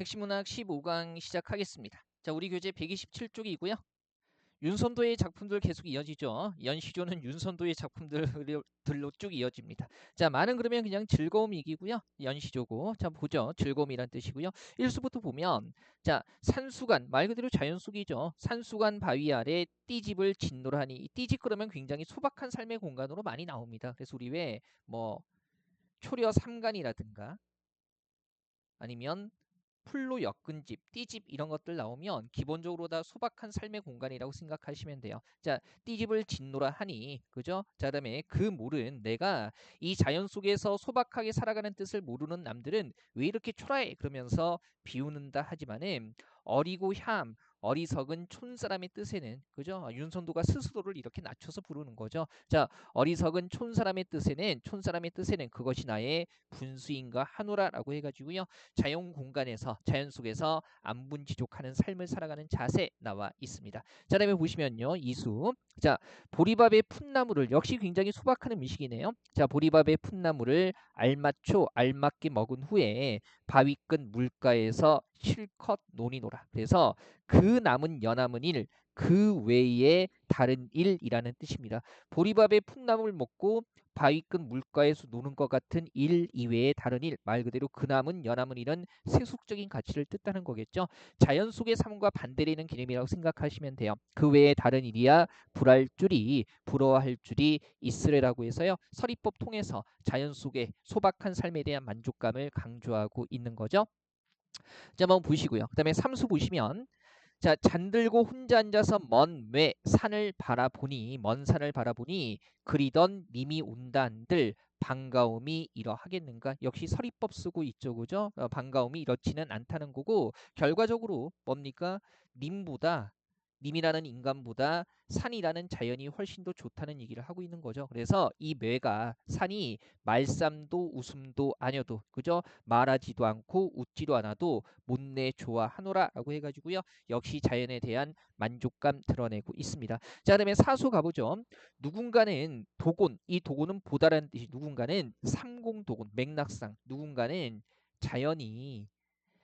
핵심문학 15강 시작하겠습니다. 자, 우리 교재 127쪽이고요. 윤선도의 작품들 계속 이어지죠. 연시조는 윤선도의 작품들로 쭉 이어집니다. 자, 많은 그러면 그냥 즐거움 이기고요. 연시조고. 자, 보죠. 즐거움이란 뜻이고요. 1수부터 보면 자, 산수간 말 그대로 자연 속이죠. 산수간 바위 아래 띠집을 진노라 하니 이 띠집 그러면 굉장히 소박한 삶의 공간으로 많이 나옵니다. 그래서 우리 왜 뭐 초려 삼간이라든가 아니면 풀로 엮은 집, 띠집 이런 것들 나오면 기본적으로 다 소박한 삶의 공간이라고 생각하시면 돼요. 자, 띠집을 짓노라 하니, 그죠? 자, 그다음에 그 물은 내가 이 자연 속에서 소박하게 살아가는 뜻을 모르는 남들은 왜 이렇게 초라해? 그러면서 비웃는다 하지만은 어리고 얌, 어리석은 촌사람의 뜻에는, 그죠? 윤선도가 스스로를 이렇게 낮춰서 부르는 거죠. 자, 어리석은 촌사람의 뜻에는 그것이 나의 분수인가 하노라라고 해가지고요. 자연 공간에서 자연 속에서 안분지족하는 삶을 살아가는 자세 나와 있습니다. 자, 다음에 보시면요. 이수. 자, 보리밥의 풋나물을 역시 굉장히 소박한 음식이네요. 자, 보리밥의 풋나물을 알맞게 먹은 후에 바위 끝 물가에서 실컷 논이노라. 그래서 그 남은 연함은 일, 그 외에 다른 일이라는 뜻입니다. 보리밥의 풋나물 먹고 바위 끝 물가에서 노는 것 같은 일 이외의 다른 일, 말 그대로 그남은 연함은 일은 세속적인 가치를 뜻하는 거겠죠. 자연 속의 삶과 반대되는 개념이라고 생각하시면 돼요. 그 외에 다른 일이야 부러워할 줄이 있으래라고 해서요. 서리법 통해서 자연 속의 소박한 삶에 대한 만족감을 강조하고 있는 거죠. 자, 한번 보시고요. 그 다음에 삼수 보시면 자, 잠들고 혼자 앉아서 먼 산을 바라보니 그리던 님이 온다 한들 반가움이 이러하겠는가. 역시 서리법 쓰고 있죠, 그죠? 반가움이 이렇지는 않다는 거고 결과적으로 뭡니까? 님보다 님이라는 인간보다 산이라는 자연이 훨씬 더 좋다는 얘기를 하고 있는 거죠. 그래서 이 뇌가 산이 말쌈도 웃음도 아니어도 그죠? 말하지도 않고 웃지도 않아도 못내 좋아하노라라고 해가지고요. 역시 자연에 대한 만족감 드러내고 있습니다. 자, 그다음에 사수 가보죠. 누군가는 도곤, 이 도곤은 보다라는 뜻이 누군가는 삼공도곤, 맥락상 누군가는 자연이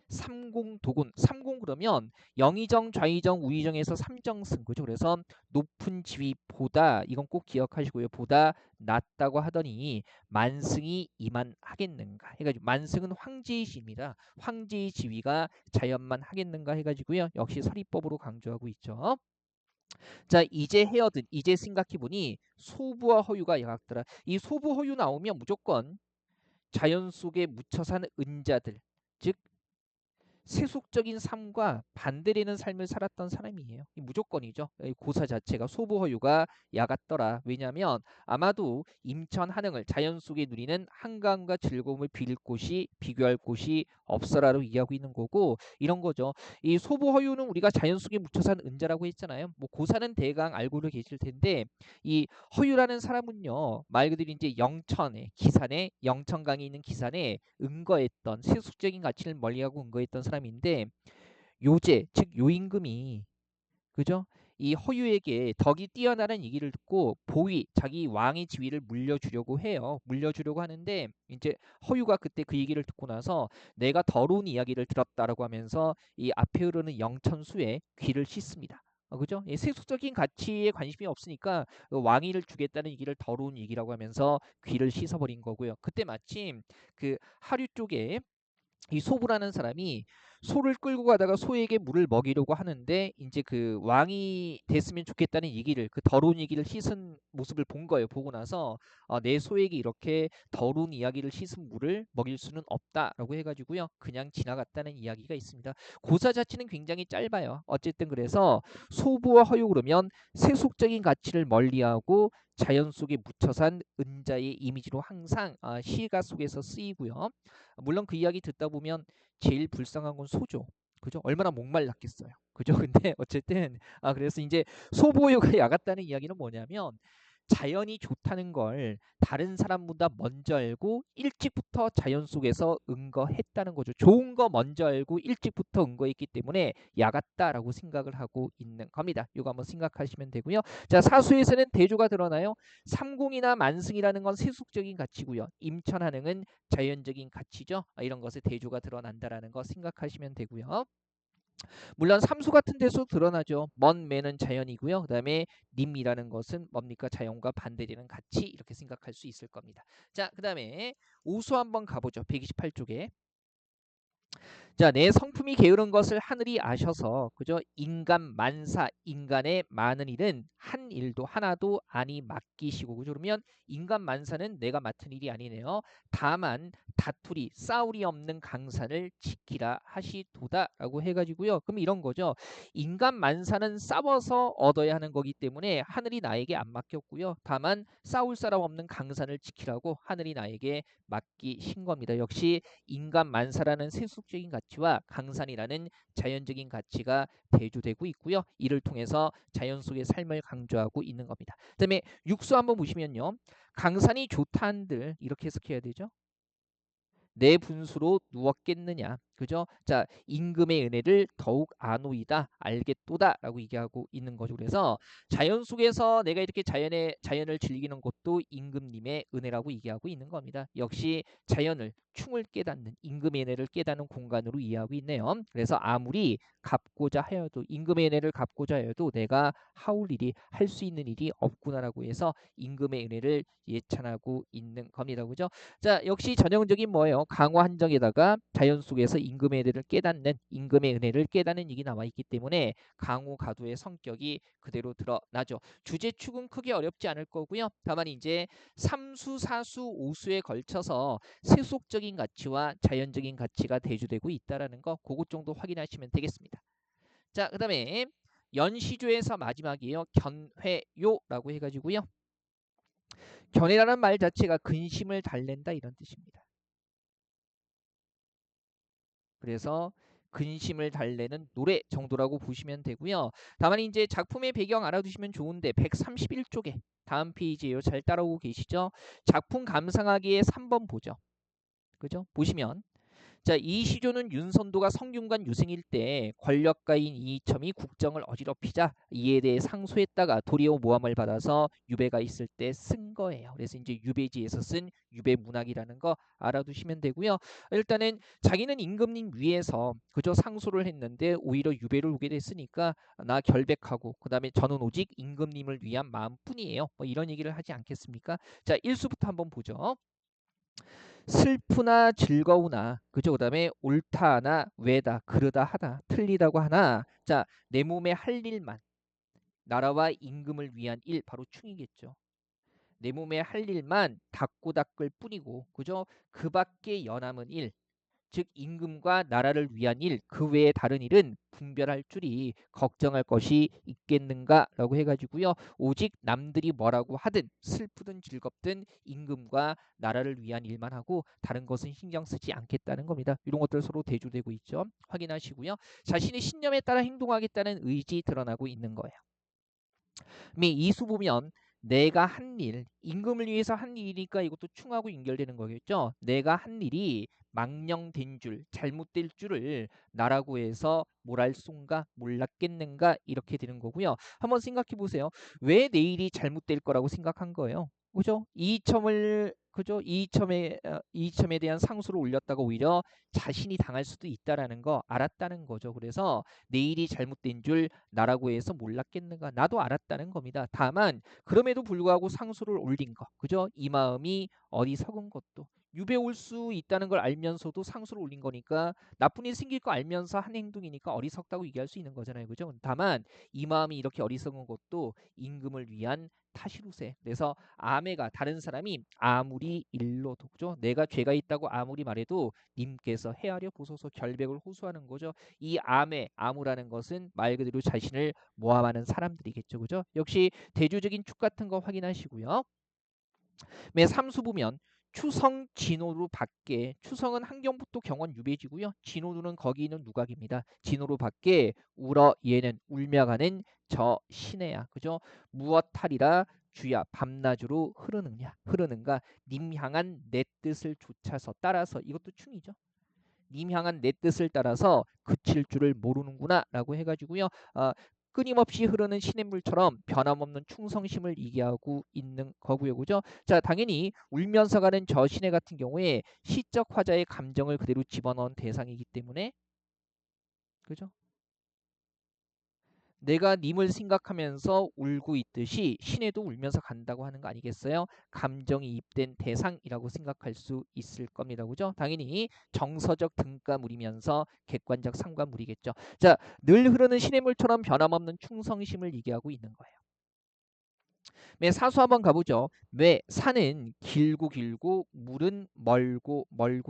삼공도곤, 삼공 그러면 영의정, 좌의정, 우의정에서 삼정승 그죠? 그래서 높은 지위보다 이건 꼭 기억하시고요. 보다 낫다고 하더니 만승이 이만하겠는가 해가지고 만승은 황제의 지위입니다. 황제의 지위가 자연만 하겠는가 해가지고요. 역시 서리법으로 강조하고 있죠. 자, 이제 생각해보니 소부와 허유가 약하더라. 이 소부 허유 나오면 무조건 자연 속에 묻혀 사는 은자들, 즉 세속적인 삶과 반대되는 삶을 살았던 사람이에요. 이 무조건이죠. 이 고사 자체가 소부허유가 야같더라. 왜냐하면 아마도 임천 한흥을 자연 속에 누리는 한가함과 즐거움을 비교할 곳이 없어라로 이해하고 있는 거고 이런 거죠. 이 소부허유는 우리가 자연 속에 묻혀 산 은자라고 했잖아요. 뭐 고사는 대강 알고는 계실 텐데 이 허유라는 사람은요 말 그대로 이제 영천에 기산에 영천강에 있는 기산에 은거했던 세속적인 가치를 멀리하고 은거했던 사람인데 요제 즉 요임금이 그죠? 이 허유에게 덕이 뛰어나는 얘기를 듣고 보위 자기 왕의 지위를 물려주려고 해요. 물려주려고 하는데 이제 허유가 그때 그 얘기를 듣고 나서 내가 더러운 이야기를 들었다라고 하면서 이 앞에 흐르는 영천수에 귀를 씻습니다. 그죠? 이 세속적인 가치에 관심이 없으니까 왕위를 주겠다는 얘기를 더러운 얘기라고 하면서 귀를 씻어버린 거고요. 그때 마침 그 하류 쪽에 이 소부라는 사람이 소를 끌고 가다가 소에게 물을 먹이려고 하는데 이제 그 왕이 됐으면 좋겠다는 얘기를 그 더러운 얘기를 씻은 모습을 본 거예요. 보고 나서 내 소에게 이렇게 더러운 이야기를 씻은 물을 먹일 수는 없다라고 해가지고요. 그냥 지나갔다는 이야기가 있습니다. 고사 자체는 굉장히 짧아요. 어쨌든 그래서 소부와 허유 그러면 세속적인 가치를 멀리하고 자연 속에 묻혀 산 은자의 이미지로 항상 시가 속에서 쓰이고요. 물론 그 이야기 듣다 보면 제일 불쌍한 건 소죠. 그죠? 얼마나 목말랐겠어요. 그죠? 근데 어쨌든 그래서 이제 소보호가 야같다는 이야기는 뭐냐면 자연이 좋다는 걸 다른 사람보다 먼저 알고 일찍부터 자연 속에서 응거했다는 거죠. 좋은 거 먼저 알고 일찍부터 응거했기 때문에 야같다라고 생각을 하고 있는 겁니다. 이거 한번 생각하시면 되고요. 자, 사수에서는 대조가 드러나요. 삼공이나 만승이라는 건 세속적인 가치고요. 임천하능은 자연적인 가치죠. 이런 것에 대조가 드러난다라는 거 생각하시면 되고요. 물론 삼수 같은 데서 드러나죠. 먼 매는 자연이고요. 그다음에 님이라는 것은 뭡니까? 자연과 반대되는 가치 이렇게 생각할 수 있을 겁니다. 자, 그다음에 오수 한번 가보죠. 128쪽에. 자, 내 성품이 게으른 것을 하늘이 아셔서 그죠? 인간 만사, 인간의 많은 일은 한 일도 하나도 아니 맡기시고 그죠? 그러면 인간 만사는 내가 맡은 일이 아니네요. 다만 다투리 싸울이 없는 강산을 지키라 하시도다라고 해가지고요. 그럼 이런 거죠. 인간 만사는 싸워서 얻어야 하는 거기 때문에 하늘이 나에게 안 맡겼고요. 다만 싸울 사람 없는 강산을 지키라고 하늘이 나에게 맡기신 겁니다. 역시 인간 만사라는 세속적인 가치와 강산이라는 자연적인 가치가 대조되고 있고요. 이를 통해서 자연 속의 삶을 강조하고 있는 겁니다. 그다음에 육수 한번 보시면요. 강산이 좋다 한들 이렇게 해석해야 되죠. 내 분수로 누웠겠느냐. 그죠? 자, 임금의 은혜를 더욱 아노이다, 알겠도다라고 얘기하고 있는 거죠. 그래서 자연 속에서 내가 이렇게 자연을 즐기는 것도 임금님의 은혜라고 얘기하고 있는 겁니다. 역시 자연을 충을 깨닫는 임금의 은혜를 깨닫는 공간으로 이해하고 있네요. 그래서 아무리 갚고자 하여도 임금의 은혜를 갚고자 하여도 내가 하올 일이 할 수 있는 일이 없구나라고 해서 임금의 은혜를 예찬하고 있는 겁니다. 그죠? 자, 역시 전형적인 뭐예요? 강화 한정에다가 자연 속에서 임금의 은혜를 깨닫는 임금의 은혜를 깨닫는 얘기 나와 있기 때문에 강호 가도의 성격이 그대로 드러나죠. 주제 축은 크게 어렵지 않을 거고요. 다만 이제 삼수, 사수, 오수에 걸쳐서 세속적인 가치와 자연적인 가치가 대조되고 있다라는 거 그것 정도 확인하시면 되겠습니다. 자, 그다음에 연시조에서 마지막이에요. 견회요라고 해가지고요. 견해라는 말 자체가 근심을 달랜다 이런 뜻입니다. 그래서 근심을 달래는 노래 정도라고 보시면 되고요. 다만 이제 작품의 배경 알아두시면 좋은데 131쪽에 다음 페이지에요. 잘 따라오고 계시죠? 작품 감상하기에 3번 보죠. 그죠? 보시면 자, 이 시조는 윤선도가 성균관 유생일 때 권력가인 이이첨이 국정을 어지럽히자 이에 대해 상소했다가 도리어 모함을 받아서 유배가 있을 때 쓴 거예요. 그래서 이제 유배지에서 쓴 유배문학이라는 거 알아두시면 되고요. 일단은 자기는 임금님 위에서 그저 상소를 했는데 오히려 유배를 오게 됐으니까 나 결백하고 그다음에 저는 오직 임금님을 위한 마음뿐이에요. 뭐 이런 얘기를 하지 않겠습니까? 자, 1수부터 한번 보죠. 슬프나 즐거우나 그죠? 그다음에 옳다나 왜다 그르다 하다 틀리다고 하나 자, 내 몸에 할 일만 나라와 임금을 위한 일 바로 충이겠죠. 내 몸에 할 일만 닦고 닦을 뿐이고 그죠? 그 밖에 연함은 일 즉 임금과 나라를 위한 일, 그 외의 다른 일은 분별할 줄이 걱정할 것이 있겠는가라고 해가지고요. 오직 남들이 뭐라고 하든 슬프든 즐겁든 임금과 나라를 위한 일만 하고 다른 것은 신경 쓰지 않겠다는 겁니다. 이런 것들 서로 대조되고 있죠. 확인하시고요. 자신의 신념에 따라 행동하겠다는 의지 드러나고 있는 거예요. 이수 보면 내가 한 일, 임금을 위해서 한 일이니까 이것도 충하고 연결되는 거겠죠. 내가 한 일이 망령된 줄, 잘못될 줄을 나라고 해서 뭘 할 쏜가, 몰랐겠는가 이렇게 되는 거고요. 한번 생각해 보세요. 왜 내 일이 잘못될 거라고 생각한 거예요? 그죠? 이점을 그죠? 이점에 대한 상소를 올렸다가 오히려 자신이 당할 수도 있다라는 거 알았다는 거죠. 그래서 내 일이 잘못된 줄 나라고 해서 몰랐겠는가? 나도 알았다는 겁니다. 다만 그럼에도 불구하고 상소를 올린 거. 그죠? 이 마음이 어리석은 것도 유배 올 수 있다는 걸 알면서도 상소를 올린 거니까 나쁜 일 생길 거 알면서 한 행동이니까 어리석다고 얘기할 수 있는 거잖아요. 그죠? 다만 이 마음이 이렇게 어리석은 것도 임금을 위한 탓이루세. 그래서 아메가 다른 사람이 아무리 일러도 그죠? 내가 죄가 있다고 아무리 말해도 님께서 헤아려 보소서 결백을 호소하는 거죠. 이 아무라는 것은 말 그대로 자신을 모함하는 사람들이겠죠. 그죠? 역시 대조적인 축 같은 거 확인하시고요. 매 삼수 보면 추성 진호로 밖에 추성은 한경북도 경원 유배지고요. 진호루는 거기 있는 누각입니다. 진호로 밖에 울어 얘는 울며가는 저 신해야 그죠? 무엇하리라 주야 밤낮으로 흐르는가 님 향한 내 뜻을 좇아서 따라서 이것도 충이죠. 님 향한 내 뜻을 따라서 그칠 줄을 모르는구나 라고 해가지고요. 끊임없이 흐르는 시냇물처럼 변함없는 충성심을 얘기하고 있는 거고요. 그죠? 자, 당연히 울면서 가는 저 시내 같은 경우에 시적 화자의 감정을 그대로 집어넣은 대상이기 때문에 그죠? 내가 님을 생각하면서 울고 있듯이 시내도 울면서 간다고 하는 거 아니겠어요? 감정이 입된 대상이라고 생각할 수 있을 겁니다. 그죠? 당연히 정서적 등가물이면서 객관적 상관물이겠죠. 자, 늘 흐르는 시냇물처럼 변함없는 충성심을 얘기하고 있는 거예요. 네, 사수 한번 가보죠. 왜 산은 길고 물은 멀고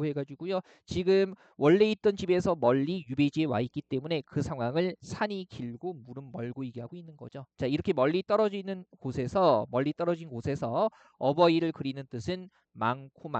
해가지고요. 지금 원래 있던 집에서 멀리 유배지에 와 있기 때문에 그 상황을 산이 길고 물은 멀고 얘기하고 있는 거죠. 자, 이렇게 멀리 떨어진 곳에서 어버이를 그리는 뜻은 많고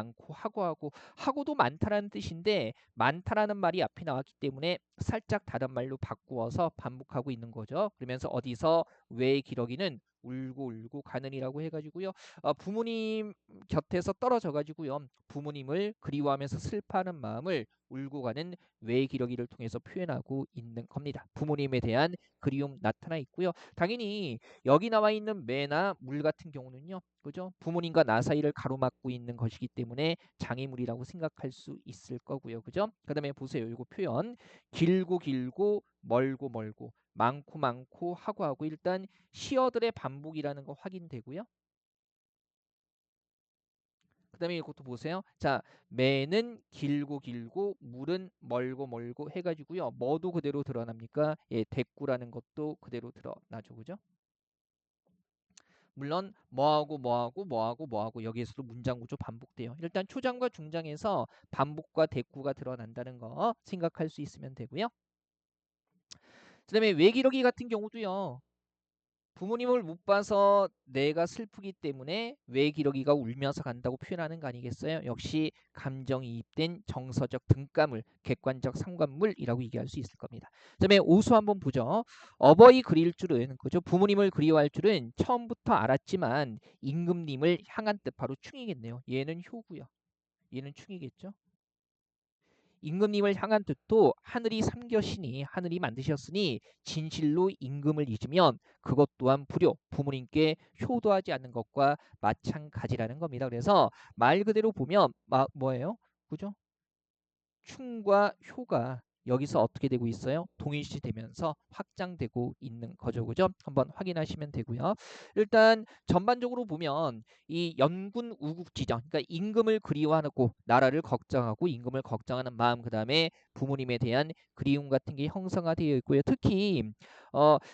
하고도 많다라는 뜻인데 많다라는 말이 앞에 나왔기 때문에 살짝 다른 말로 바꾸어서 반복하고 있는 거죠. 그러면서 어디서 왜 기러기는 울고 가느니라고 해가지고요. 부모님 곁에서 떨어져 가지고요. 부모님을 그리워하면서 슬퍼하는 마음을 울고 가는 외기러기를 통해서 표현하고 있는 겁니다. 부모님에 대한 그리움 나타나 있고요. 당연히 여기 나와 있는 매나 물 같은 경우는요. 그죠? 부모님과 나 사이를 가로막고 있는 것이기 때문에 장애물이라고 생각할 수 있을 거고요. 그죠? 그다음에 보세요. 이거 표현 길고 멀고 많고 하고 일단 시어들의 반복이라는 거 확인되고요. 그 다음에 이것도 보세요. 자, 매는 길고 물은 멀고 해가지고요. 뭐도 그대로 드러납니까? 예, 대꾸라는 것도 그대로 드러나죠. 그죠? 물론 뭐하고 여기에서도 문장 구조 반복돼요. 일단 초장과 중장에서 반복과 대꾸가 드러난다는 거 생각할 수 있으면 되고요. 그 다음에 외기러기 같은 경우도요. 부모님을 못 봐서 내가 슬프기 때문에 외기러기가 울면서 간다고 표현하는 거 아니겠어요? 역시 감정이입된 정서적 등가물, 객관적 상관물이라고 얘기할 수 있을 겁니다. 그다음에 오수 한번 보죠. 어버이 그릴 줄은 그죠? 부모님을 그리워할 줄은 처음부터 알았지만 임금님을 향한 뜻 바로 충이겠네요. 얘는 효고요. 얘는 충이겠죠. 임금님을 향한 뜻도 하늘이 삼겨시니 하늘이 만드셨으니 진실로 임금을 잊으면 그것 또한 불효 부모님께 효도하지 않는 것과 마찬가지라는 겁니다. 그래서 말 그대로 보면 뭐예요? 그죠? 충과 효가 여기서 어떻게 되고 있어요? 동일시 되면서 확장되고 있는 거죠. 그죠? 한번 확인하시면 되고요. 일단 전반적으로 보면 이 연군 우국지정, 그러니까 임금을 그리워하고 나라를 걱정하고 임금을 걱정하는 마음, 그다음에 부모님에 대한 그리움 같은 게 형성화되어 있고요. 특히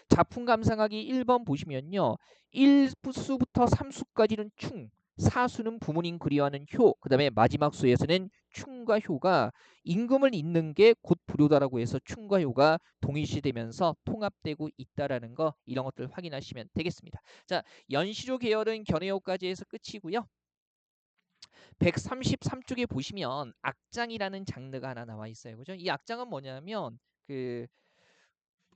작품 감상하기 1번 보시면요. 1수부터 3수까지는 충, 4수는 부모님 그리워하는 효, 그다음에 마지막 수에서는 충과 효가 임금을 잇는 게 곧 불효다라고 해서 충과 효가 동일시되면서 통합되고 있다라는 거 이런 것들 확인하시면 되겠습니다. 자, 연시조 계열은 견해효까지 해서 끝이고요. 133쪽에 보시면 악장이라는 장르가 하나 나와 있어요. 그죠? 이 악장은 뭐냐면 그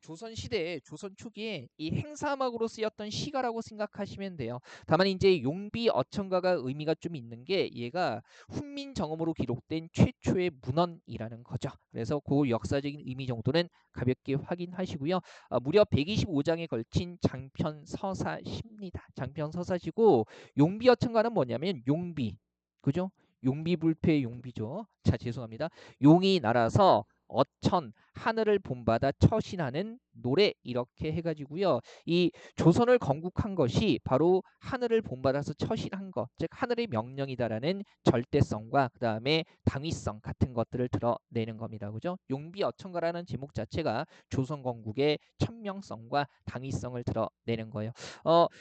조선 시대에 조선 초기에 이 행사음악으로 쓰였던 시가라고 생각하시면 돼요. 다만 이제 용비 어천가가 의미가 좀 있는 게 얘가 훈민 정음으로 기록된 최초의 문헌이라는 거죠. 그래서 그 역사적인 의미 정도는 가볍게 확인하시고요. 무려 125장에 걸친 장편 서사십니다. 장편 서사시고 용비 어천가는 뭐냐면 용비 그죠? 용비불패의 용비죠. 자, 죄송합니다. 용이 날아서 어천 하늘을 본받아 처신하는 노래 이렇게 해가지고요. 이 조선을 건국한 것이 바로 하늘을 본받아서 처신한 것, 즉 하늘의 명령이다라는 절대성과 그 다음에 당위성 같은 것들을 드러내는 겁니다. 그죠? 용비어천가라는 제목 자체가 조선 건국의 천명성과 당위성을 드러내는 거예요.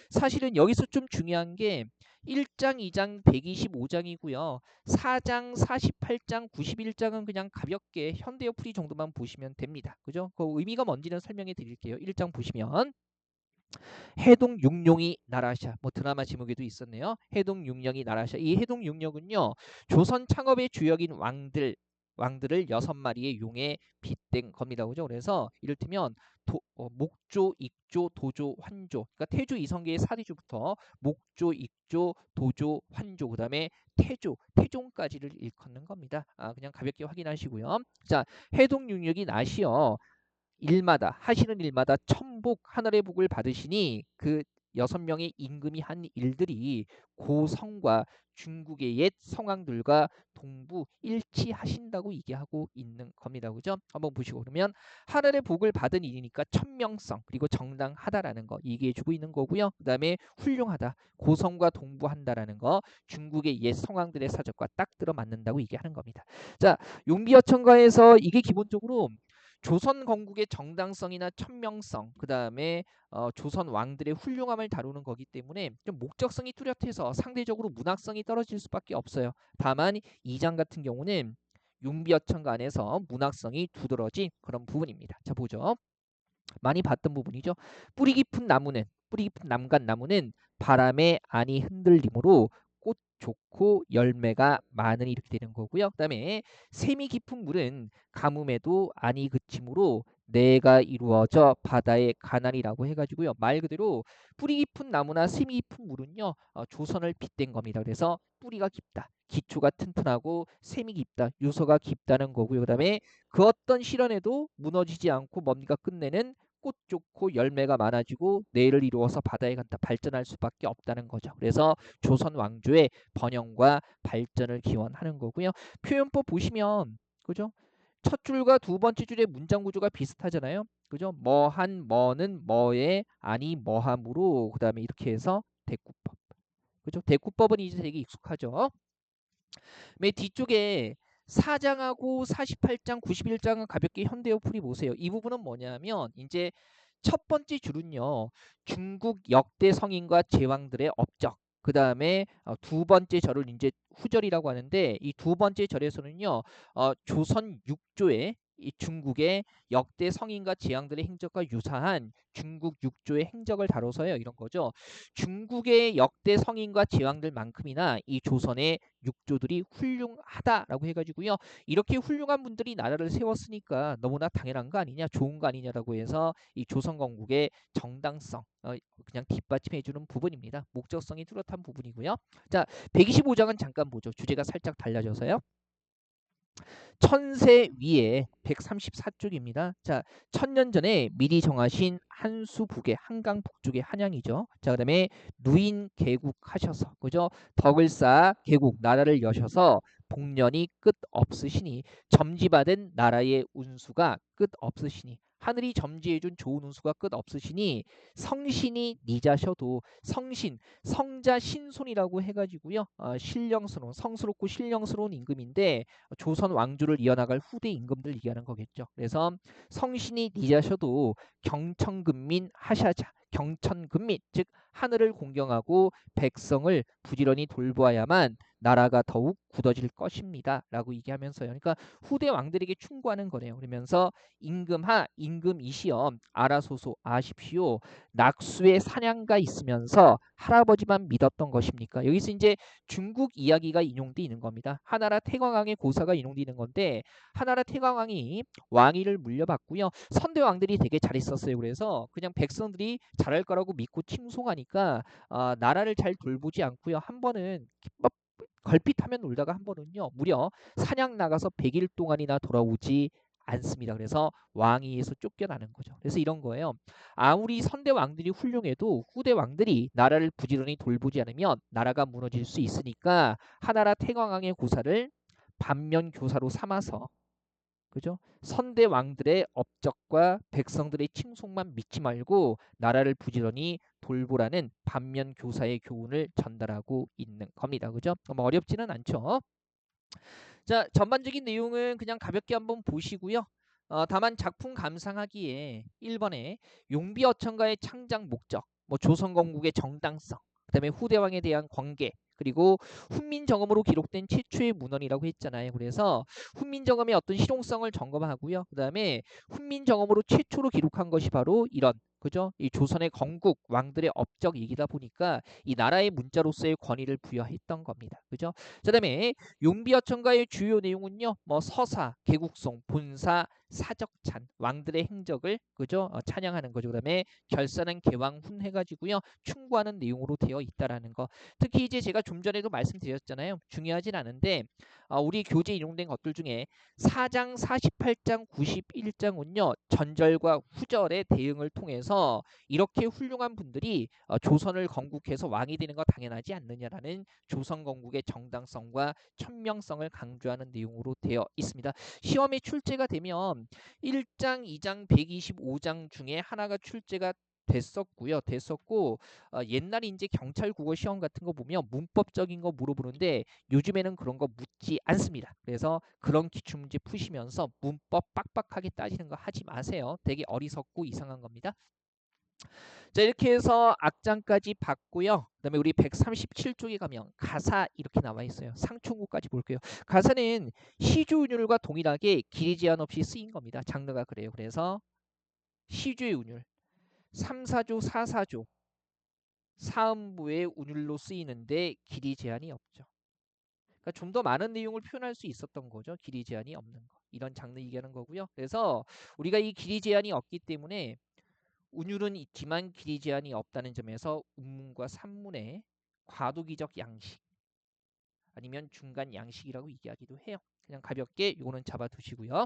사실은 여기서 좀 중요한 게 1장, 2장, 125장이고요. 4장, 48장, 91장은 그냥 가볍게 현대어 풀이 정도만 보시면 됩니다. 그죠? 그 의미가 뭔지는 설명해 드릴게요. 1장 보시면 해동 육룡이 나라샤 뭐 드라마 제목에도 있었네요. 해동 육룡이 나라샤 이 해동 육룡은요 조선 창업의 주역인 왕들 왕들을 6마리의 용에 빗댄 겁니다. 그죠? 그래서 이를테면 목조, 익조, 도조, 환조. 그러니까 태조 이성계의 사대주부터 목조, 익조, 도조, 환조, 그다음에 태조, 태종까지를 일컫는 겁니다. 그냥 가볍게 확인하시고요. 자, 해동 육력이 나시어 일마다 하시는 일마다 천복 하늘의 복을 받으시니 그 6명의 임금이 한 일들이 고성과 중국의 옛 성왕들과 동부 일치하신다고 얘기하고 있는 겁니다. 그죠? 한번 보시고 그러면 하늘의 복을 받은 일이니까 천명성 그리고 정당하다라는 거 얘기해주고 있는 거고요. 그 다음에 훌륭하다 고성과 동부한다라는 거 중국의 옛 성왕들의 사적과 딱 들어맞는다고 얘기하는 겁니다. 자, 용비어천가에서 이게 기본적으로 조선 건국의 정당성이나 천명성, 그 다음에 조선 왕들의 훌륭함을 다루는 거기 때문에 좀 목적성이 뚜렷해서 상대적으로 문학성이 떨어질 수밖에 없어요. 다만 이 장 같은 경우는 용비어천가 안에서 문학성이 두드러진 그런 부분입니다. 자, 보죠. 많이 봤던 부분이죠. 뿌리 깊은 남간 나무는 바람에 안이 흔들림으로 꽃 좋고 열매가 많으니 이렇게 되는 거고요. 그다음에 샘이 깊은 물은 가뭄에도 안이 그침으로 내가 이루어져 바다의 가난이라고 해가지고요. 말 그대로 뿌리 깊은 나무나 샘이 깊은 물은요 조선을 빗댄 겁니다. 그래서 뿌리가 깊다, 기초가 튼튼하고 샘이 깊다, 요소가 깊다는 거고요. 그다음에 그 어떤 시련에도 무너지지 않고 뭡니까 끝내는 꽃 좋고 열매가 많아지고 내일을 이루어서 바다에 간다 발전할 수밖에 없다는 거죠. 그래서 조선 왕조의 번영과 발전을 기원하는 거고요. 표현법 보시면 그죠? 첫 줄과 두 번째 줄의 문장 구조가 비슷하잖아요. 그죠? 뭐한 뭐는 뭐에 아니 뭐함으로 그다음에 이렇게 해서 대꾸법. 그죠? 대꾸법은 이제 되게 익숙하죠. 맨 뒤쪽에 4장하고 48장, 91장은 가볍게 현대어 풀이 보세요. 이 부분은 뭐냐면 이제 첫 번째 줄은요. 중국 역대 성인과 제왕들의 업적. 그 다음에 두 번째 절을 이제 후절이라고 하는데 이 두 번째 절에서는요. 조선 6조의 이 중국의 역대 성인과 제왕들의 행적과 유사한 중국 6조의 행적을 다뤄서요. 이런 거죠. 중국의 역대 성인과 제왕들만큼이나 이 조선의 육조들이 훌륭하다라고 해가지고요. 이렇게 훌륭한 분들이 나라를 세웠으니까 너무나 당연한 거 아니냐, 좋은 거 아니냐라고 해서 이 조선 건국의 정당성 그냥 뒷받침해주는 부분입니다. 목적성이 뚜렷한 부분이고요. 자, 125장은 잠깐 보죠. 주제가 살짝 달라져서요. 천세 위에 134쪽입니다. 자, 1000년 전에 미리 정하신 한수 북의 한강 북쪽의 한양이죠. 자, 그다음에 누인 개국하셔서 그죠? 덕을 쌓아 개국 나라를 여셔서 복년이 끝 없으시니 점지받은 나라의 운수가 끝 없으시니 하늘이 점지해준 좋은 운수가 끝 없으시니 성신이 니자셔도 성신 성자 신손이라고 해가지고요. 신령스러운 성스럽고 신령스러운 임금인데 조선 왕조를 이어나갈 후대 임금들 얘기하는 거겠죠. 그래서 성신이 니자셔도 경천근민 하샤자 경천근민 즉 하늘을 공경하고 백성을 부지런히 돌보아야만 나라가 더욱 굳어질 것입니다. 라고 얘기하면서요. 그러니까 후대 왕들에게 충고하는 거네요. 그러면서 임금하 임금이시여 알아소서 아십시오. 낙수의 사냥가 있으면서 할아버지만 믿었던 것입니까? 여기서 이제 중국 이야기가 인용돼 있는 겁니다. 하나라 태광왕의 고사가 인용돼 있는 건데 하나라 태광왕이 왕위를 물려받고요. 선대 왕들이 되게 잘했었어요. 그래서 그냥 백성들이 잘할 거라고 믿고 칭송하니까 나라를 잘 돌보지 않고요. 한 번은 걸핏하면 놀다가 한 번은요. 무려 사냥 나가서 100일 동안이나 돌아오지 않습니다. 그래서 왕위에서 쫓겨나는 거죠. 그래서 이런 거예요. 아무리 선대 왕들이 훌륭해도 후대 왕들이 나라를 부지런히 돌보지 않으면 나라가 무너질 수 있으니까 하나라 태광왕의 고사를 반면 교사로 삼아서 그죠? 선대 왕들의 업적과 백성들의 칭송만 믿지 말고 나라를 부지런히 돌보라는 반면 교사의 교훈을 전달하고 있는 겁니다. 그죠? 뭐 어렵지는 않죠. 자, 전반적인 내용은 그냥 가볍게 한번 보시고요. 다만 작품 감상하기에 1번에 용비어천가의 창작 목적, 뭐 조선 건국의 정당성, 그다음에 후대왕에 대한 관계, 그리고 훈민정음으로 기록된 최초의 문헌이라고 했잖아요. 그래서 훈민정음의 어떤 실용성을 점검하고요. 그다음에 훈민정음으로 최초로 기록한 것이 바로 이런 그죠? 이 조선의 건국 왕들의 업적 얘기다 보니까 이 나라의 문자로서의 권위를 부여했던 겁니다. 그죠? 그다음에 용비어천가의 주요 내용은요. 뭐 서사, 개국송, 본사, 사적찬, 왕들의 행적을 그죠? 찬양하는 거죠. 그다음에 결산은 개왕훈 해가지고요. 충고하는 내용으로 되어 있다라는 거. 특히 이제 제가 좀 전에도 말씀드렸잖아요. 중요하진 않은데 우리 교재에 인용된 것들 중에 4장, 48장, 91장은요. 전절과 후절의 대응을 통해서 이렇게 훌륭한 분들이 조선을 건국해서 왕이 되는 거 당연하지 않느냐라는 조선 건국의 정당성과 천명성을 강조하는 내용으로 되어 있습니다. 시험에 출제가 되면 1장, 2장, 125장 중에 하나가 출제가 됐었고 옛날에 이제 경찰 국어 시험 같은 거 보면 문법적인 거 물어보는데 요즘에는 그런 거 묻지 않습니다. 그래서 그런 기출문제 푸시면서 문법 빡빡하게 따지는 거 하지 마세요. 되게 어리석고 이상한 겁니다. 자, 이렇게 해서 악장까지 봤고요. 그다음에 우리 137쪽에 가면 가사 이렇게 나와 있어요. 상충구까지 볼게요. 가사는 시주운율과 동일하게 길이 제한 없이 쓰인 겁니다. 장르가 그래요. 그래서 시주의 운율, 3, 4조, 4, 4조, 사음부의 운율로 쓰이는데 길이 제한이 없죠. 그러니까 좀 더 많은 내용을 표현할 수 있었던 거죠. 길이 제한이 없는 거. 이런 장르 얘기하는 거고요. 그래서 우리가 이 길이 제한이 없기 때문에 운율은 있지만 길이 제한이 없다는 점에서 운문과 산문의 과도기적 양식 아니면 중간 양식이라고 얘기하기도 해요. 그냥 가볍게 이거는 잡아두시고요.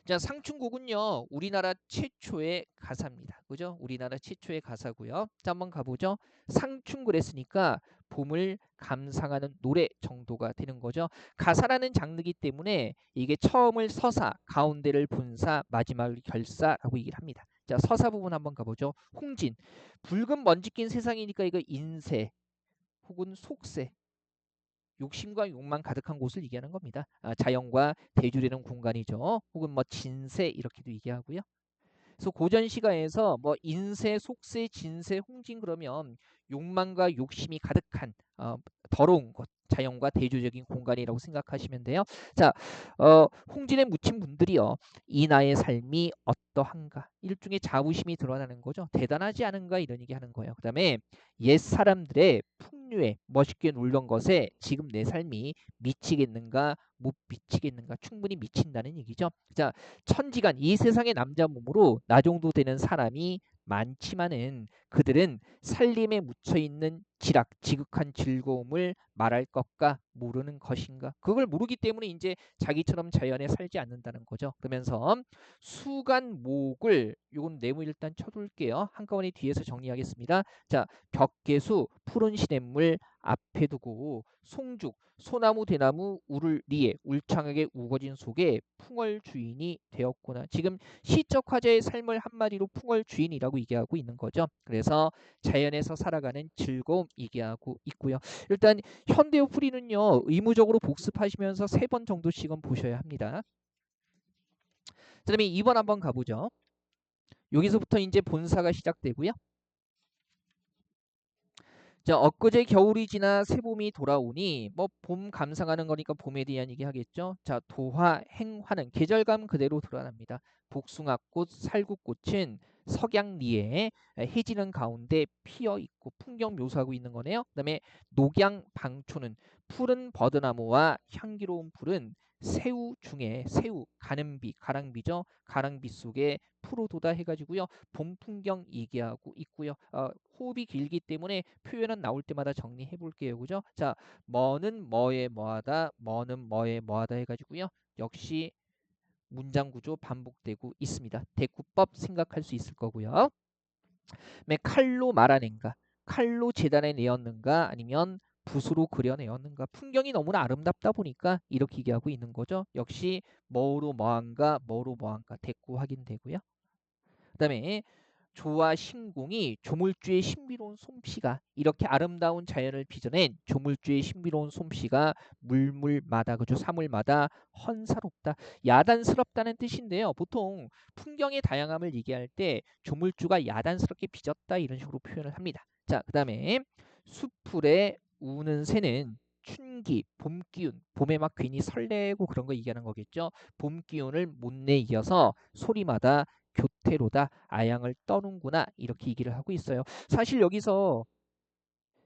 자, 상충곡은요. 우리나라 최초의 가사입니다. 그죠? 우리나라 최초의 가사고요. 자, 한번 가보죠. 상충 그랬으니까 봄을 감상하는 노래 정도가 되는 거죠. 가사라는 장르이기 때문에 이게 처음을 서사, 가운데를 분사, 마지막을 결사라고 얘기를 합니다. 자, 서사 부분 한번 가보죠. 홍진. 붉은 먼지 낀 세상이니까 이거 인세 혹은 속세. 욕심과 욕망 가득한 곳을 얘기하는 겁니다. 자연과 대조되는 공간이죠. 혹은 뭐 진세 이렇게도 얘기하고요. 그래서 고전 시가에서 뭐 인세, 속세, 진세, 홍진 그러면 욕망과 욕심이 가득한 더러운 곳, 자연과 대조적인 공간이라고 생각하시면 돼요. 자, 홍진에 묻힌 분들이요. 이 나의 삶이 어떠한가? 일종의 자부심이 드러나는 거죠. 대단하지 않은가 이런 얘기하는 거예요. 그다음에 옛 사람들의 풍류에 멋있게 놀던 것에 지금 내 삶이 미치겠는가 못 미치겠는가 충분히 미친다는 얘기죠. 자, 천지간 이 세상의 남자 몸으로 나 정도 되는 사람이 많지만은 그들은 살림에 묻혀 있는 지극한 즐거움을 말할 것과 모르는 것인가? 그걸 모르기 때문에 이제 자기처럼 자연에 살지 않는다는 거죠. 그러면서 수간목을 요건 네모 일단 쳐둘게요. 한꺼번에 뒤에서 정리하겠습니다. 자, 벽계수 푸른 시냇물 앞에 두고 송죽 소나무 대나무 울을 리에 울창하게 우거진 속에 풍월 주인이 되었구나. 지금 시적 화제의 삶을 한마디로 풍월 주인이라고 얘기하고 있는 거죠. 그래서 자연에서 살아가는 즐거움 얘기하고 있고요. 일단 현대어 풀이는요. 의무적으로 복습하시면서 3번 정도씩은 보셔야 합니다. 그다음에 2번 한번 가보죠. 여기서부터 이제 본사가 시작되고요. 자, 엊그제 겨울이 지나 새봄이 돌아오니 뭐 봄 감상하는 거니까 봄에 대한 얘기 하겠죠. 자, 도화, 행화는 계절감 그대로 드러납니다. 복숭아꽃, 살구꽃은 석양리에 해지는 가운데 피어 있고 풍경 묘사하고 있는 거네요. 그다음에 녹양 방초는 푸른 버드나무와 향기로운 풀은 새우 중에 새우 가는비 가랑비죠. 가랑비 속에 푸르도다 해가지고요. 봄 풍경 얘기하고 있고요. 호흡이 길기 때문에 표현은 나올 때마다 정리해 볼게요. 그죠? 자, 뭐는 뭐에 뭐하다, 뭐는 뭐에 뭐하다 해가지고요. 역시 문장 구조 반복되고 있습니다. 대꾸법 생각할 수 있을 거고요. 칼로 말아낸가, 칼로 재단해 내었는가, 아니면 붓으로 그려내었는가. 풍경이 너무나 아름답다 보니까 이렇게 얘기하고 있는 거죠. 역시 뭐로 뭐한가, 뭐로 뭐한가 대꾸 확인되고요. 그다음에 조와 신공이 조물주의 신비로운 솜씨가 이렇게 아름다운 자연을 빚어낸 조물주의 신비로운 솜씨가 물물마다 그죠 사물마다 헌사롭다 야단스럽다는 뜻인데요. 보통 풍경의 다양함을 얘기할 때 조물주가 야단스럽게 빚었다 이런 식으로 표현을 합니다. 자, 그다음에 수풀에 우는 새는 춘기, 봄 기운, 봄에 막 괜히 설레고 그런 거 얘기하는 거겠죠. 봄 기운을 못내 이어서 소리마다 교태로다. 아양을 떠는구나. 이렇게 얘기를 하고 있어요. 사실 여기서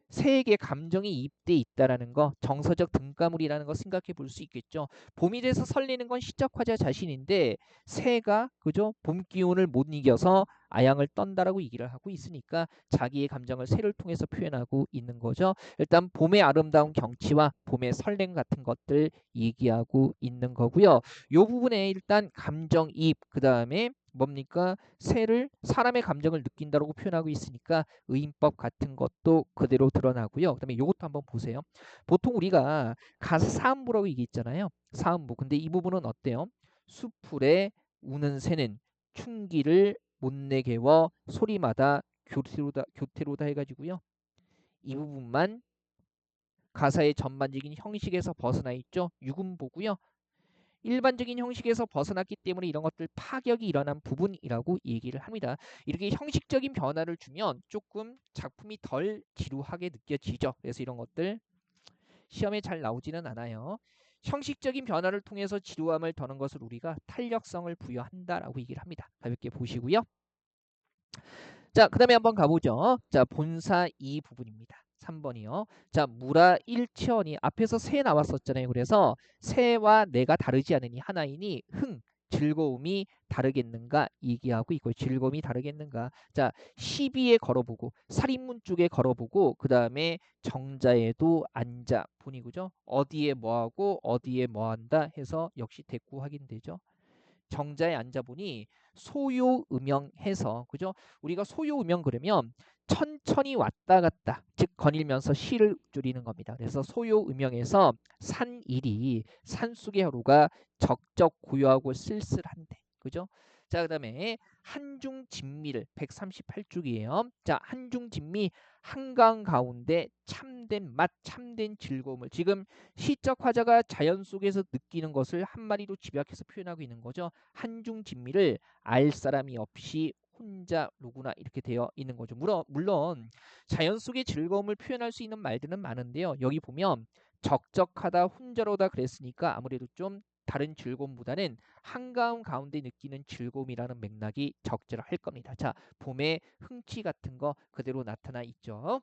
새에게 감정이 입돼 있다라는 거, 정서적 등가물이라는 거 생각해 볼 수 있겠죠. 봄이 돼서 설레는 건 시적 화자 자신인데 새가 그죠? 봄 기운을 못 이겨서 아양을 떤다라고 얘기를 하고 있으니까 자기의 감정을 새를 통해서 표현하고 있는 거죠. 일단 봄의 아름다운 경치와 봄의 설렘 같은 것들 얘기하고 있는 거고요. 요 부분에 일단 감정이입, 그다음에 뭡니까? 새를 사람의 감정을 느낀다라고 표현하고 있으니까 의인법 같은 것도 그대로 드러나고요. 그다음에 요것도 한번 보세요. 보통 우리가 가사 사음부라고 얘기 있잖아요. 사음부. 근데 이 부분은 어때요? 수풀에 우는 새는 충기를 못 내게워 소리마다 교태로다 해가지고요. 이 부분만 가사의 전반적인 형식에서 벗어나 있죠. 유금보고요. 일반적인 형식에서 벗어났기 때문에 이런 것들 파격이 일어난 부분이라고 얘기를 합니다. 이렇게 형식적인 변화를 주면 조금 작품이 덜 지루하게 느껴지죠. 그래서 이런 것들 시험에 잘 나오지는 않아요. 형식적인 변화를 통해서 지루함을 더는 것을 우리가 탄력성을 부여한다라고 얘기를 합니다. 가볍게 보시고요. 자, 그 다음에 한번 가보죠. 자, 본사 2 부분입니다. 3번이요. 자, 무라 일치언이 앞에서 새 나왔었잖아요. 그래서 새와 내가 다르지 않으니 하나이니 즐거움이 다르겠는가 얘기하고 있고 즐거움이 다르겠는가. 자, 시비에 걸어보고 살인문 쪽에 걸어보고 그 다음에 정자에도 앉아 보니 그죠? 어디에 뭐하고 어디에 뭐한다 해서 역시 대꾸 확인되죠. 정자에 앉아보니 소요음영해서 그죠? 우리가 소요음영 그러면 천천히 왔다 갔다 즉 거닐면서 시를 줄이는 겁니다. 그래서 소요음영에서 산일이 산속의 하루가 적적 고요하고 쓸쓸한데 그죠? 자, 그다음에 한중진미를 138쪽이에요. 자, 한중진미 한강 가운데 참된 맛, 참된 즐거움을 지금 시적 화자가 자연 속에서 느끼는 것을 한 마리로 집약해서 표현하고 있는 거죠. 한중진미를 알 사람이 없이 혼자 누구나 이렇게 되어 있는 거죠. 물론 자연 속의 즐거움을 표현할 수 있는 말들은 많은데요. 여기 보면 적적하다, 혼자로다 그랬으니까 아무래도 좀 다른 즐거움보다는 한가운 가운데 느끼는 즐거움이라는 맥락이 적절할 겁니다. 자, 봄의 흥취 같은 거 그대로 나타나 있죠.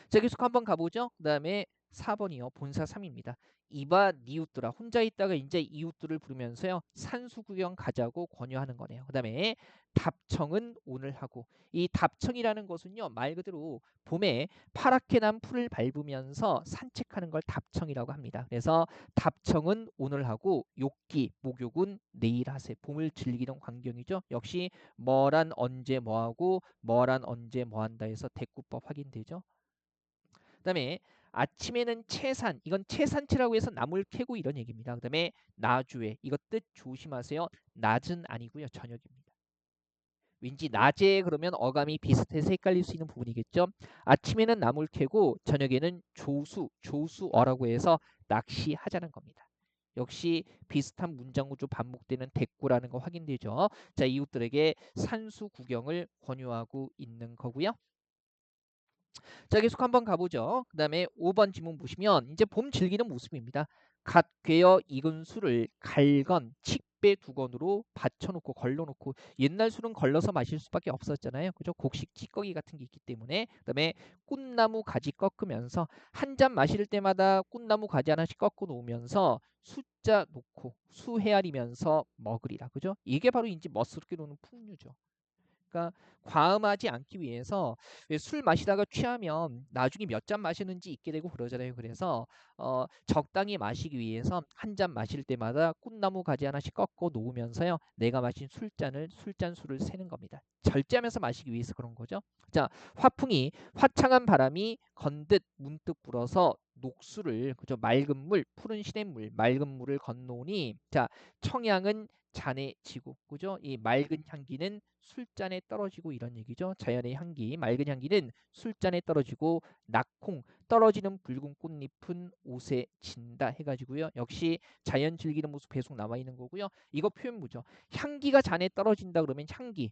자, 계속 한번 가보죠. 그 다음에 4번이요. 본사 3입니다. 이봐 니웃들아 혼자 있다가 이제 이웃들을 부르면서요. 산수 구경 가자고 권유하는 거네요. 그 다음에 답청은 오늘 하고 이 답청이라는 것은요. 말 그대로 봄에 파랗게 난 풀을 밟으면서 산책하는 걸 답청이라고 합니다. 그래서 답청은 오늘 하고 욕기 목욕은 내일 하세. 봄을 즐기는 광경이죠. 역시 뭐란 언제 뭐하고 뭐란 언제 뭐한다 해서 대꾸법 확인되죠. 그다음에 아침에는 채산 이건 채산치라고 해서 나물 캐고 이런 얘기입니다. 그다음에 나주에 이것 뜻 조심하세요. 낮은 아니고요. 저녁입니다. 왠지 낮에 그러면 어감이 비슷해서 헷갈릴 수 있는 부분이겠죠. 아침에는 나물 캐고 저녁에는 조수어라고 해서 낚시하자는 겁니다. 역시 비슷한 문장 구조 반복되는 대꾸라는 거 확인되죠. 자, 이웃들에게 산수 구경을 권유하고 있는 거고요. 자, 계속 한번 가보죠. 그 다음에 5번 지문 보시면 이제 봄 즐기는 모습입니다. 갓 괴어 익은 술을 갈건 칡배 두 건으로 받쳐놓고 걸러놓고 옛날 술은 걸러서 마실 수밖에 없었잖아요. 그죠? 곡식 찌꺼기 같은 게 있기 때문에 그다음에 꽃나무 가지 꺾으면서 한 잔 마실 때마다 꽃나무 가지 하나씩 꺾어 놓으면서 숫자 놓고 수 헤아리면서 먹으리라. 그죠? 이게 바로 이제 멋스럽게 노는 풍류죠. 그러니까 과음하지 않기 위해서 술 마시다가 취하면 나중에 몇 잔 마시는지 잊게 되고 그러잖아요. 그래서 적당히 마시기 위해서 한 잔 마실 때마다 꽃나무 가지 하나씩 꺾어 놓으면서요. 내가 마신 술잔 수를 세는 겁니다. 절제하면서 마시기 위해서 그런 거죠. 자, 화풍이 화창한 바람이 건듯 문득 불어서 녹수를 그죠 맑은 물 푸른 시냇물 맑은 물을 건너오니 자 청양은 잔에 지고 그죠? 이 맑은 향기는 술잔에 떨어지고 이런 얘기죠. 자연의 향기, 맑은 향기는 술잔에 떨어지고 낙콩 떨어지는 붉은 꽃잎은 옷에 진다 해가지고요. 역시 자연 즐기는 모습 계속 나와 있는 거고요. 이거 표현무죠. 향기가 잔에 떨어진다 그러면 향기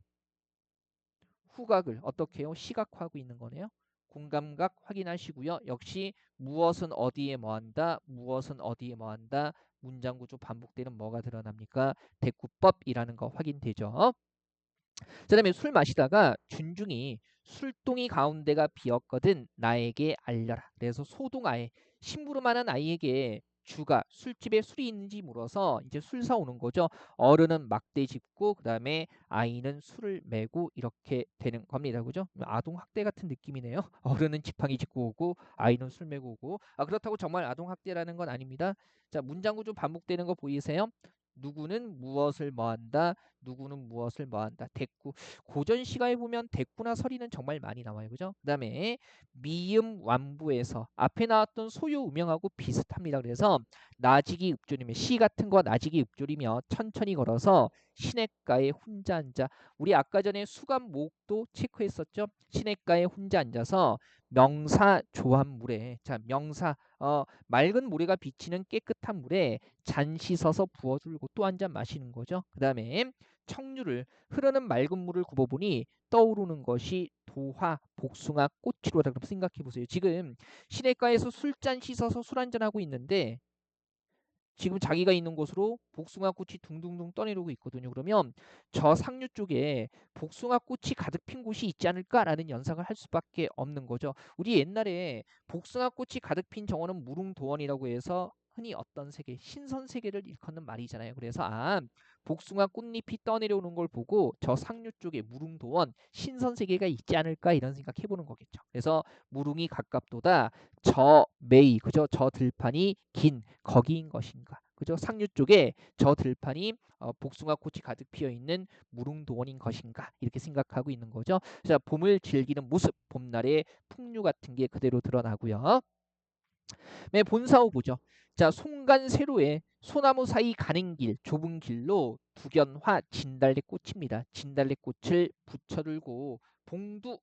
후각을 어떻게 해요? 시각화하고 있는 거네요. 공감각 확인하시고요. 역시 무엇은 어디에 뭐한다, 무엇은 어디에 뭐한다, 문장 구조 반복되는 뭐가 드러납니까? 대꾸법이라는 거 확인되죠. 그다음에 술 마시다가 준중이 술동이 가운데가 비었거든 나에게 알려라. 그래서 소동아에 심부름하는 아이에게 주가 술집에 술이 있는지 물어서 이제 술 사오는 거죠. 어른은 막대 짚고 그다음에 아이는 술을 메고 이렇게 되는 겁니다. 그죠? 아동 학대 같은 느낌이네요. 어른은 지팡이 짚고 오고 아이는 술 메고 오고. 그렇다고 정말 아동 학대라는 건 아닙니다. 자, 문장구 좀 반복되는 거 보이세요? 누구는 무엇을 뭐한다. 누구는 무엇을 뭐한다. 대꾸. 고전 시가에 보면 대꾸나 서리는 정말 많이 나와요. 그죠? 그다음에 미음 완부에서 앞에 나왔던 소유 음형하고 비슷합니다. 그래서 나지기 읍조리면 시 같은 거 나지기 읍조리며 천천히 걸어서 시냇가에 혼자 앉아. 우리 아까 전에 수감 목도 체크했었죠. 시냇가에 혼자 앉아서 명사 조합물에 자 명사 맑은 모래가 비치는 깨끗한 물에 잔 씻어서 부어들고 또 한 잔 마시는 거죠. 그 다음에 청류를 흐르는 맑은 물을 굽어보니 떠오르는 것이 도화, 복숭아, 꽃이로다. 그럼 생각해 보세요. 지금 시냇가에서 술잔 씻어서 술 한잔 하고 있는데 지금 자기가 있는 곳으로 복숭아 꽃이 둥둥둥 떠내려오고 있거든요. 그러면 저 상류 쪽에 복숭아 꽃이 가득 핀 곳이 있지 않을까라는 연상을 할 수밖에 없는 거죠. 우리 옛날에 복숭아 꽃이 가득 핀 정원은 무릉도원이라고 해서 흔히 어떤 세계, 신선 세계를 일컫는 말이잖아요. 그래서 복숭아 꽃잎이 떠내려오는 걸 보고 저 상류 쪽에 무릉도원, 신선 세계가 있지 않을까 이런 생각해 보는 거겠죠. 그래서 무릉이 가깝도다. 저 메이 그죠? 저 들판이 긴 거기인 것인가? 그죠? 상류 쪽에 저 들판이 복숭아 꽃이 가득 피어 있는 무릉도원인 것인가? 이렇게 생각하고 있는 거죠. 자, 봄을 즐기는 모습, 봄날의 풍류 같은 게 그대로 드러나고요. 네, 본사후 보죠. 자, 송간 세로에 소나무 사이 가는 길, 좁은 길로 두견화 진달래꽃입니다. 진달래꽃을 붙여들고 봉두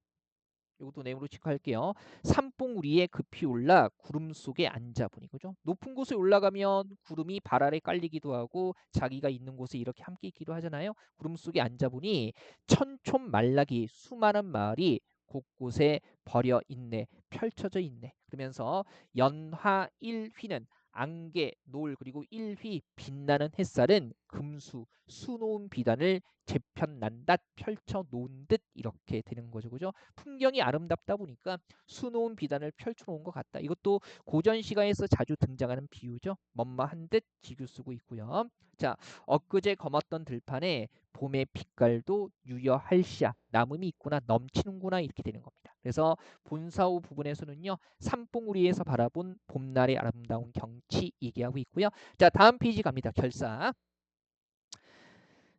이것도 네모로 체크할게요. 산봉우리에 급히 올라 구름 속에 앉아보니 그죠? 높은 곳에 올라가면 구름이 발 아래 깔리기도 하고 자기가 있는 곳에 이렇게 함께 있기도 하잖아요. 구름 속에 앉아보니 천촌 말라기 수많은 마을이 곳곳에 버려 있네, 펼쳐져 있네. 그러면서 연화 일휘는 안개, 노을 그리고 일휘 빛나는 햇살은 금수, 수놓은 비단을 재편난 듯 펼쳐 놓은 듯 이렇게 되는 거죠. 그죠? 풍경이 아름답다 보니까 수놓은 비단을 펼쳐놓은 것 같다. 이것도 고전 시가에서 자주 등장하는 비유죠. 멋마한 듯 지교 쓰고 있고요. 자, 엊그제 검었던 들판에 봄의 빛깔도 유여할시야. 남음이 있구나, 넘치는구나 이렇게 되는 겁니다. 그래서 본사후 부분에서는요. 산봉우리에서 바라본 봄날의 아름다운 경치 얘기하고 있고요. 자, 다음 페이지 갑니다. 결사.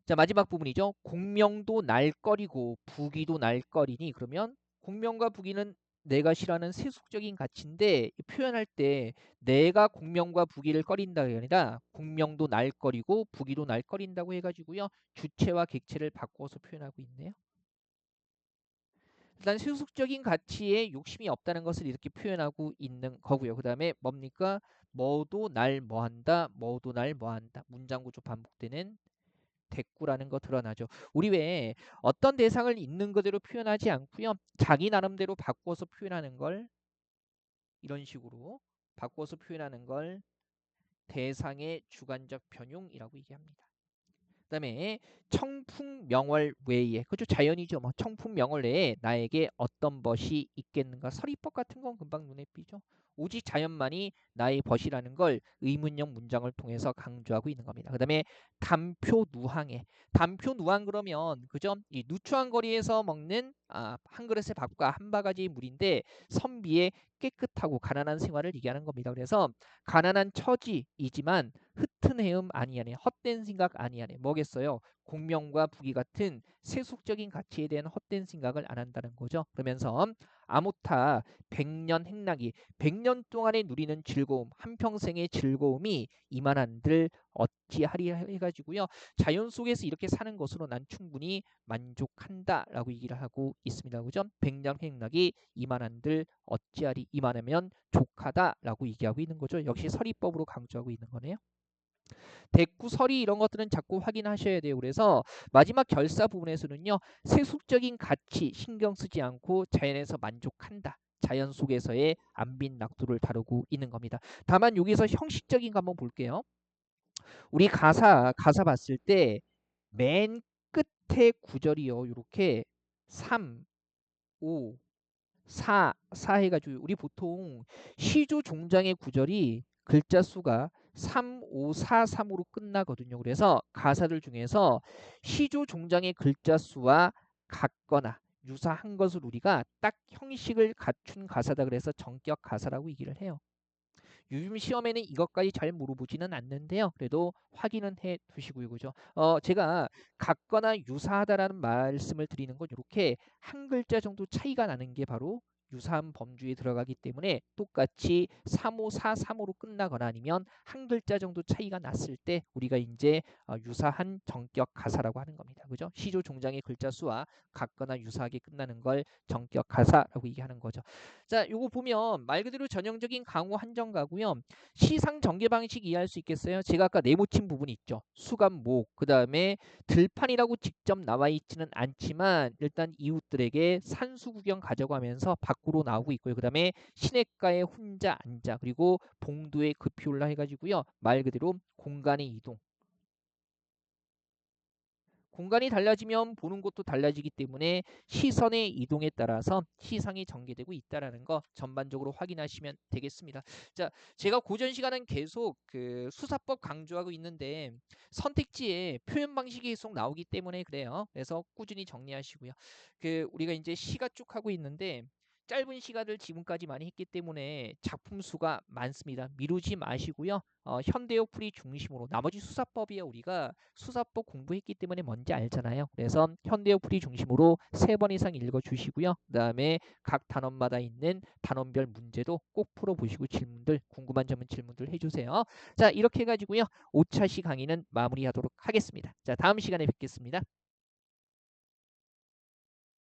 자, 마지막 부분이죠. 공명도 날거리고 부귀도 날거리니 그러면 공명과 부귀는 내가 싫어하는 세속적인 가치인데 표현할 때 내가 공명과 부귀를 꺼린다가 아니라 공명도 날거리고 부귀도 날거린다고 해가지고요. 주체와 객체를 바꿔서 표현하고 있네요. 일단 세속적인 가치에 욕심이 없다는 것을 이렇게 표현하고 있는 거고요. 그 다음에 뭡니까? 뭐도 날 뭐한다, 뭐도 날 뭐한다. 문장 구조 반복되는 대꾸라는 거 드러나죠. 우리 왜 어떤 대상을 있는 그대로 표현하지 않고요. 자기 나름대로 바꿔서 표현하는 걸 이런 식으로 바꿔서 표현하는 걸 대상의 주관적 변용이라고 얘기합니다. 그다음에 청풍명월 외에 그죠 자연이죠. 뭐 청풍명월 외에 나에게 어떤 벗이 있겠는가. 서리법 같은 건 금방 눈에 띄죠. 오직 자연만이 나의 벗이라는 걸 의문형 문장을 통해서 강조하고 있는 겁니다. 그다음에 담표누항에 담표누항 그러면 그죠 이 누추한 거리에서 먹는 한 그릇의 밥과 한 바가지 물인데 선비의 깨끗하고 가난한 생활을 얘기하는 겁니다. 그래서 가난한 처지이지만 흩은 헤음 아니하네, 헛된 생각 아니하네. 뭐겠어요? 공명과 부귀 같은 세속적인 가치에 대한 헛된 생각을 안 한다는 거죠. 그러면서 아모타 백년 행락이 100년 동안에 누리는 즐거움, 한평생의 즐거움이 이만한들 어찌하리 해가지고요. 자연 속에서 이렇게 사는 것으로 난 충분히 만족한다라고 얘기를 하고 있습니다. 그죠? 백년 행락이 이만한들 어찌하리 이만하면 족하다라고 얘기하고 있는 거죠. 역시 서리법으로 강조하고 있는 거네요. 대꾸, 서리 이런 것들은 자꾸 확인하셔야 돼요. 그래서 마지막 결사 부분에서는요. 세속적인 가치 신경 쓰지 않고 자연에서 만족한다. 자연 속에서의 안빈 낙도를 다루고 있는 겁니다. 다만 여기서 형식적인 거 한번 볼게요. 우리 가사 봤을 때 맨 밑에 구절이요. 요렇게 3, 5, 4 해가지고 우리 보통 시조 종장의 구절이 글자 수가 3, 5, 4, 3으로 끝나거든요. 그래서 가사들 중에서 시조 종장의 글자 수와 같거나 유사한 것을 우리가 딱 형식을 갖춘 가사다 그래서 전격 가사라고 얘기를 해요. 요즘 시험에는 이것까지 잘 물어보지는 않는데요. 그래도 확인은 해 두시고요. 그죠? 제가 같거나 유사하다라는 말씀을 드리는 건 이렇게 한 글자 정도 차이가 나는 게 바로 유사한 범주에 들어가기 때문에 똑같이 3543으로 끝나거나 아니면 한 글자 정도 차이가 났을 때 우리가 이제 유사한 전격 가사라고 하는 겁니다. 그죠? 시조 종장의 글자 수와 같거나 유사하게 끝나는 걸 전격 가사라고 얘기하는 거죠. 자, 요거 보면 말 그대로 전형적인 강호 한정가고요. 시상 전개 방식 이해할 수 있겠어요? 제가 아까 네모친 부분이 있죠. 수감 목, 그 다음에 들판이라고 직접 나와 있지는 않지만 일단 이웃들에게 산수 구경 가자고 하면서 밖으로 나오고 있고요. 그 다음에 시냇가에 혼자 앉아, 그리고 봉도에 급히 올라 해가지고요. 말 그대로 공간의 이동. 공간이 달라지면 보는 것도 달라지기 때문에 시선의 이동에 따라서 시상이 전개되고 있다라는 거 전반적으로 확인하시면 되겠습니다. 자, 제가 고전 시간은 계속 그 수사법 강조하고 있는데 선택지에 표현 방식이 계속 나오기 때문에 그래요. 그래서 꾸준히 정리하시고요. 그 우리가 이제 시가 쭉 하고 있는데 짧은 시간을 지금까지 많이 했기 때문에 작품 수가 많습니다. 미루지 마시고요. 현대어 풀이 중심으로 나머지 수사법이야 우리가 수사법 공부했기 때문에 뭔지 알잖아요. 그래서 현대어 풀이 중심으로 3번 이상 읽어주시고요. 그 다음에 각 단원마다 있는 단원별 문제도 꼭 풀어보시고 질문들 궁금한 점은 질문들 해주세요. 자, 이렇게 해가지고요. 5차시 강의는 마무리하도록 하겠습니다. 자, 다음 시간에 뵙겠습니다.